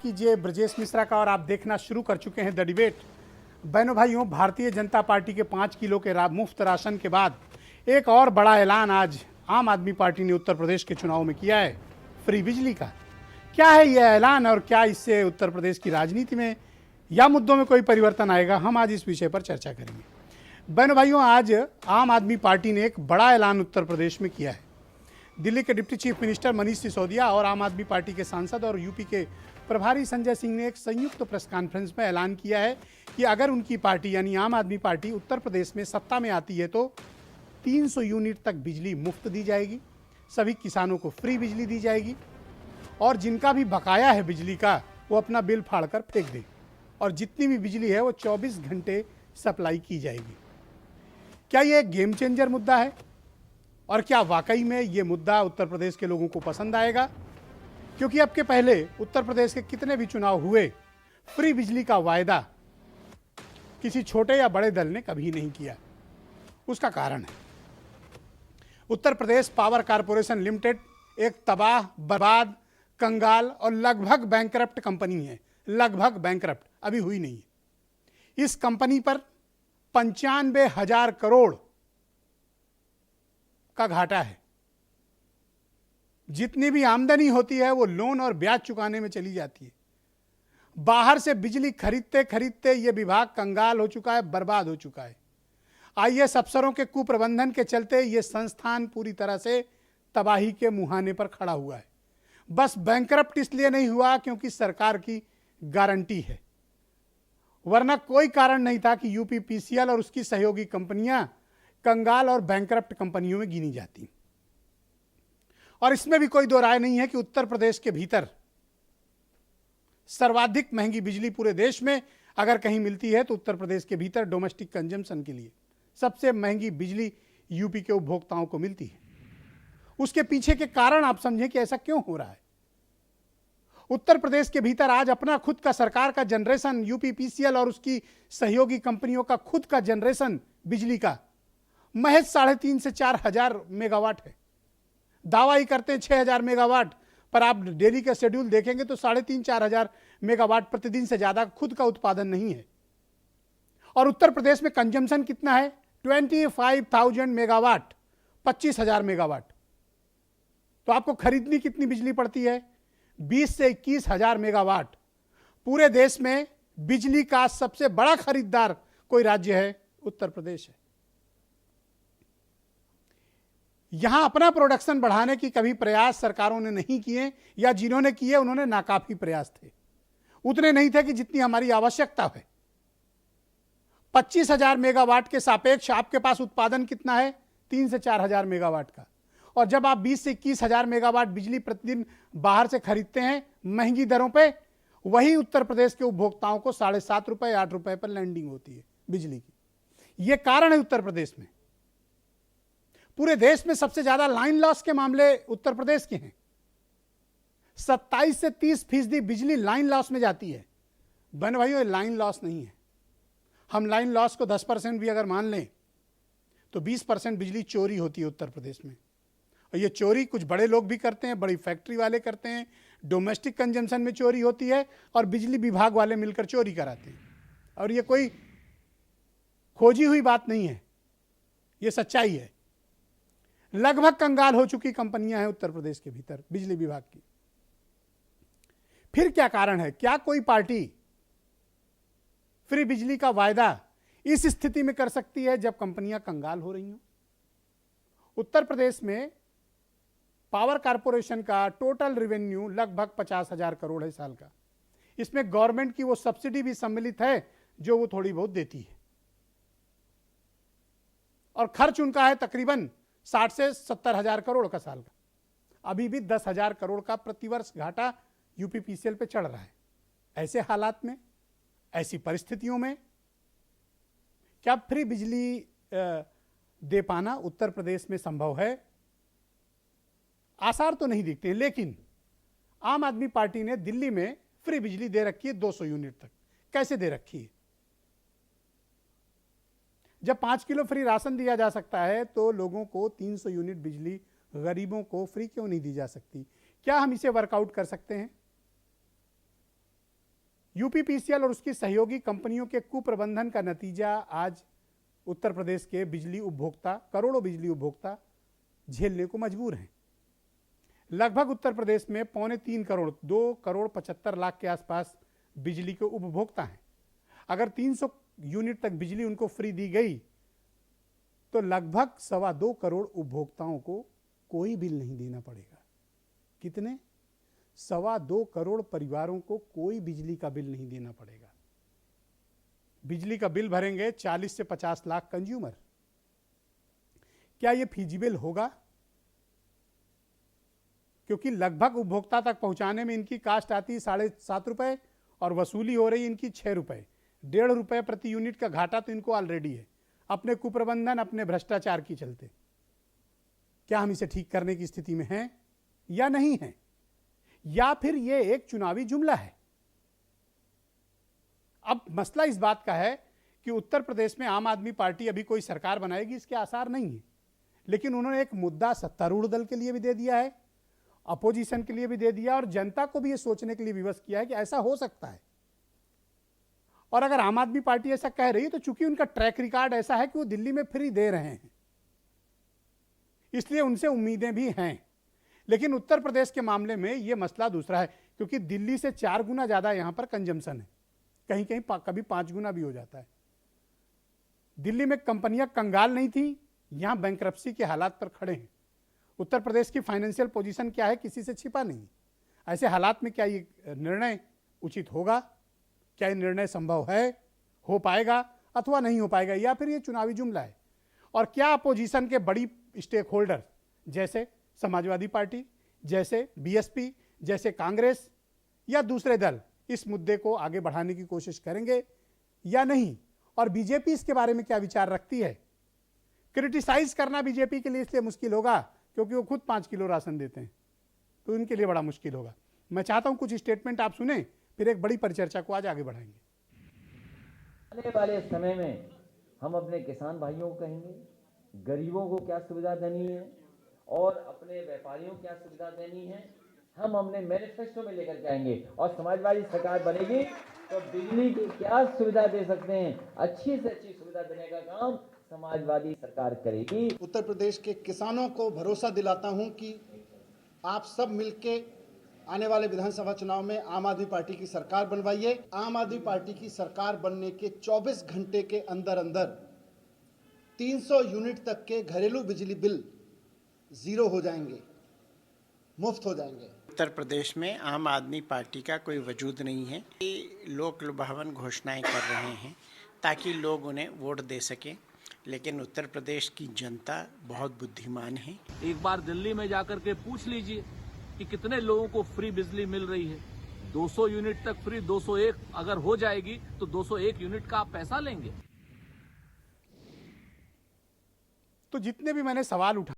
कीजिए ब्रजेश मिश्रा का और आप देखना शुरू कर चुके हैं द डिबेट। बहनों भाइयों, भारतीय जनता पार्टी के 5 किलो के मुफ्त राशन के बाद एक और बड़ा ऐलान आज आम आदमी पार्टी ने उत्तर प्रदेश के चुनाव में किया है, फ्री बिजली का। क्या है यह ऐलान और क्या इससे उत्तर प्रदेश की राजनीति में या मुद्दों में कोई परिवर्तन आएगा, हम आज इस विषय पर चर्चा करेंगे। बहनों भाइयों, आज आम आदमी पार्टी ने एक बड़ा ऐलान उत्तर प्रदेश में किया है। दिल्ली के deputy chief minister Manish Sisodia और आम आदमी पार्टी के सांसद और यूपी के प्रभारी संजय सिंह ने एक संयुक्त प्रेस कॉन्फ्रेंस में ऐलान किया है कि अगर उनकी पार्टी यानी आम आदमी पार्टी उत्तर प्रदेश में सत्ता में आती है तो 300 यूनिट तक बिजली मुफ्त दी जाएगी, सभी किसानों को फ्री बिजली दी जाएगी और जिनका भी बकाया है बिजली का वो अपना बिल फाड़ कर फेंक दे और जितनी भी बिजली है वो 24 घंटे सप्लाई की जाएगी। क्या ये एक गेम चेंजर मुद्दा है और क्या वाकई में ये मुद्दा उत्तर प्रदेश के लोगों को पसंद आएगा? क्योंकि अब के पहले उत्तर प्रदेश के कितने भी चुनाव हुए, फ्री बिजली का वायदा किसी छोटे या बड़े दल ने कभी नहीं किया। उसका कारण है Uttar Pradesh power corporation limited एक तबाह, बर्बाद, कंगाल और लगभग बैंकरप्ट कंपनी है। लगभग बैंकरप्ट, अभी हुई नहीं है। इस कंपनी पर 95,000 करोड़ का घाटा है। जितनी भी आमदनी होती है वो लोन और ब्याज चुकाने में चली जाती है। बाहर से बिजली खरीदते खरीदते ये विभाग कंगाल हो चुका है, बर्बाद हो चुका है। आईएएस अफसरों के कुप्रबंधन के चलते ये संस्थान पूरी तरह से तबाही के मुहाने पर खड़ा हुआ है। बस बैंकरप्ट इसलिए नहीं हुआ क्योंकि सरकार की गारंटी है, वरना कोई कारण नहीं था कि यूपीपीसीएल और उसकी सहयोगी कंपनियां कंगाल और बैंकरप्ट कंपनियों में गिनी जाती। और इसमें भी कोई दो राय नहीं है कि उत्तर प्रदेश के भीतर सर्वाधिक महंगी बिजली पूरे देश में अगर कहीं मिलती है तो उत्तर प्रदेश के भीतर डोमेस्टिक कंजम्पशन के लिए सबसे महंगी बिजली यूपी के उपभोक्ताओं को मिलती है। उसके पीछे के कारण आप समझें कि ऐसा क्यों हो रहा है। उत्तर प्रदेश के भीतर आज अपना खुद का सरकार का जनरेशन, यूपीपीसीएल और उसकी सहयोगी कंपनियों का खुद का जनरेशन बिजली का महज 3,500 से 4,000 मेगावाट है। दावा ही करते हैं 6,000 मेगावाट, पर आप डेली का शेड्यूल देखेंगे तो 3,500-4,000 मेगावाट प्रतिदिन से ज्यादा खुद का उत्पादन नहीं है। और उत्तर प्रदेश में कंजम्पशन कितना है? 25,000 मेगावाट, 25,000 मेगावाट। तो आपको खरीदनी कितनी बिजली पड़ती है? 20 से 21,000 मेगावाट। पूरे देश में बिजली का सबसे बड़ा खरीदार कोई राज्य है, उत्तर प्रदेश है। यहां अपना प्रोडक्शन बढ़ाने की कभी प्रयास सरकारों ने नहीं किए, या जिन्होंने किए उन्होंने नाकाफी प्रयास थे। उतने नहीं थे कि जितनी हमारी आवश्यकता है। 25,000 मेगावाट के सापेक्ष आपके पास उत्पादन कितना है? 3 से 4,000 मेगावाट का। और जब आप 20 से 21,000 मेगावाट बिजली प्रतिदिन बाहर से खरीदते हैं महंगी दरों पे, वही उत्तर प्रदेश के उपभोक्ताओं को 7.5 रुपए 8 रुपए पर लैंडिंग होती है बिजली की। यह कारण है उत्तर प्रदेश में। पूरे देश में सबसे ज्यादा लाइन लॉस के मामले उत्तर प्रदेश के हैं। 27 से 30% बिजली लाइन लॉस में जाती है। बहन भाइयों, लाइन लॉस नहीं है। हम लाइन लॉस को 10% भी अगर मान लें तो 20% बिजली चोरी होती है उत्तर प्रदेश में। और ये चोरी कुछ बड़े लोग भी करते हैं, बड़ी फैक्ट्री वाले करते हैं, डोमेस्टिक कंजम्पशन में चोरी होती है और बिजली विभाग वाले मिलकर चोरी कराते हैं। और ये कोई खोजी हुई बात नहीं है, ये सच्चाई है। लगभग कंगाल हो चुकी कंपनियां हैं उत्तर प्रदेश के भीतर बिजली विभाग की। फिर क्या कारण है? क्या कोई पार्टी फ्री बिजली का वायदा इस स्थिति में कर सकती है जब कंपनियां कंगाल हो रही हो? उत्तर प्रदेश में पावर कॉरपोरेशन का टोटल रेवेन्यू लगभग 50,000 करोड़ है साल का। इसमें गवर्नमेंट की वो सब्सिडी भी सम्मिलित है जो वो थोड़ी बहुत देती है, और खर्च उनका है तकरीबन 60 से 70,000 करोड़ का साल का। अभी भी 10,000 करोड़ का प्रतिवर्ष घाटा यूपीपीसीएल पे चढ़ रहा है। ऐसे हालात में, ऐसी परिस्थितियों में क्या फ्री बिजली दे पाना उत्तर प्रदेश में संभव है? आसार तो नहीं दिखते, लेकिन आम आदमी पार्टी ने दिल्ली में फ्री बिजली दे रखी है 200 यूनिट तक। कैसे दे रखी है? जब 5 किलो फ्री राशन दिया जा सकता है तो लोगों को 300 यूनिट बिजली गरीबों को फ्री क्यों नहीं दी जा सकती? क्या हम इसे वर्कआउट कर सकते हैं? यूपीपीसीएल और उसकी सहयोगी कंपनियों के कुप्रबंधन का नतीजा आज उत्तर प्रदेश के बिजली उपभोक्ता, करोड़ों बिजली उपभोक्ता झेलने को मजबूर हैं। लगभग उत्तर प्रदेश में 2.25 करोड़, 2,75,00,000 के आसपास बिजली के उपभोक्ता हैं। अगर 300 यूनिट तक बिजली उनको फ्री दी गई तो लगभग 2.25 करोड़ उपभोक्ताओं को कोई बिल नहीं देना पड़ेगा। कितने? 2.25 करोड़ परिवारों को कोई बिजली का बिल नहीं देना पड़ेगा। बिजली का बिल भरेंगे 40 से 50 लाख कंज्यूमर। क्या यह फीजिबल होगा? क्योंकि लगभग उपभोक्ता तक पहुंचाने में इनकी कास्ट आती है 7.5 रुपए और वसूली हो रही इनकी 6 रुपए। 1.5 रुपए प्रति यूनिट का घाटा तो इनको ऑलरेडी है, अपने कुप्रबंधन, अपने भ्रष्टाचार की चलते। क्या हम इसे ठीक करने की स्थिति में हैं या नहीं हैं? या फिर यह एक चुनावी जुमला है? अब मसला इस बात का है कि उत्तर प्रदेश में आम आदमी पार्टी अभी कोई सरकार बनाएगी, इसके आसार नहीं है। लेकिन उन्होंने एक मुद्दा सत्तारूढ़ दल के लिए भी दे दिया है, अपोजिशन के लिए भी दे दिया और जनता को भी यह सोचने के लिए विवश किया है कि ऐसा हो सकता है। और अगर आम आदमी पार्टी ऐसा कह रही है तो चूंकि उनका ट्रैक रिकॉर्ड ऐसा है कि वो दिल्ली में फ्री दे रहे हैं, इसलिए उनसे उम्मीदें भी हैं। लेकिन उत्तर प्रदेश के मामले में यह मसला दूसरा है, क्योंकि दिल्ली से 4 गुना ज्यादा यहां पर कंजम्पशन है, कहीं कहीं कभी 5 गुना भी हो जाता है। दिल्ली में कंपनियां कंगाल नहीं थी, यहां बैंकरप्सी के हालात पर खड़े हैं। उत्तर प्रदेश की फाइनेंशियल पोजीशन क्या है, किसी से छिपा नहीं। ऐसे हालात में क्या ये निर्णय उचित होगा? क्या ये निर्णय संभव है, हो पाएगा अथवा नहीं हो पाएगा, या फिर ये चुनावी जुमला है? और क्या अपोजिशन के बड़ी स्टेक होल्डर जैसे समाजवादी पार्टी, जैसे बीएसपी, जैसे कांग्रेस या दूसरे दल इस मुद्दे को आगे बढ़ाने की कोशिश करेंगे या नहीं? और बीजेपी इसके बारे में क्या विचार रखती है? क्रिटिसाइज करना बीजेपी के लिए इसलिए मुश्किल होगा क्योंकि वो खुद 5 किलो राशन देते हैं, तो इनके लिए बड़ा मुश्किल होगा। मैं चाहता हूं कुछ स्टेटमेंट आप सुने, फिर एक बड़ी परिचर्चा को आज आगे बढ़ाएंगे। आने वाले समय में हम अपने किसान भाइयों को कहेंगे, गरीबों को क्या सुविधा देनी है और अपने व्यापारियों को क्या सुविधा देनी है, हम अपने मैनिफेस्टो में लेकर जाएंगे। और समाजवादी सरकार बनेगी तो बिजली की क्या सुविधा दे सकते हैं, अच्छी से अच्छी सुविधा देने का काम समाजवादी सरकार करेगी। उत्तर प्रदेश के किसानों को भरोसा दिलाता हूं कि आप सब मिलके आने वाले विधानसभा चुनाव में आम आदमी पार्टी की सरकार बनवाइए। आम आदमी पार्टी की सरकार बनने के 24 घंटे के अंदर अंदर 300 यूनिट तक के घरेलू बिजली बिल जीरो हो जाएंगे, मुफ्त हो जाएंगे। उत्तर प्रदेश में आम आदमी पार्टी का कोई वजूद नहीं है। ये लोक लुभावन घोषणाएं कर रहे हैं ताकि लोग उन्हें वोट दे सकें, लेकिन उत्तर प्रदेश की जनता बहुत बुद्धिमान है। एक बार दिल्ली में जाकर के पूछ लीजिए कि कितने लोगों को फ्री बिजली मिल रही है। 200 यूनिट तक फ्री, 201 अगर हो जाएगी तो 201 यूनिट का आप पैसा लेंगे। तो जितने भी मैंने सवाल उठाए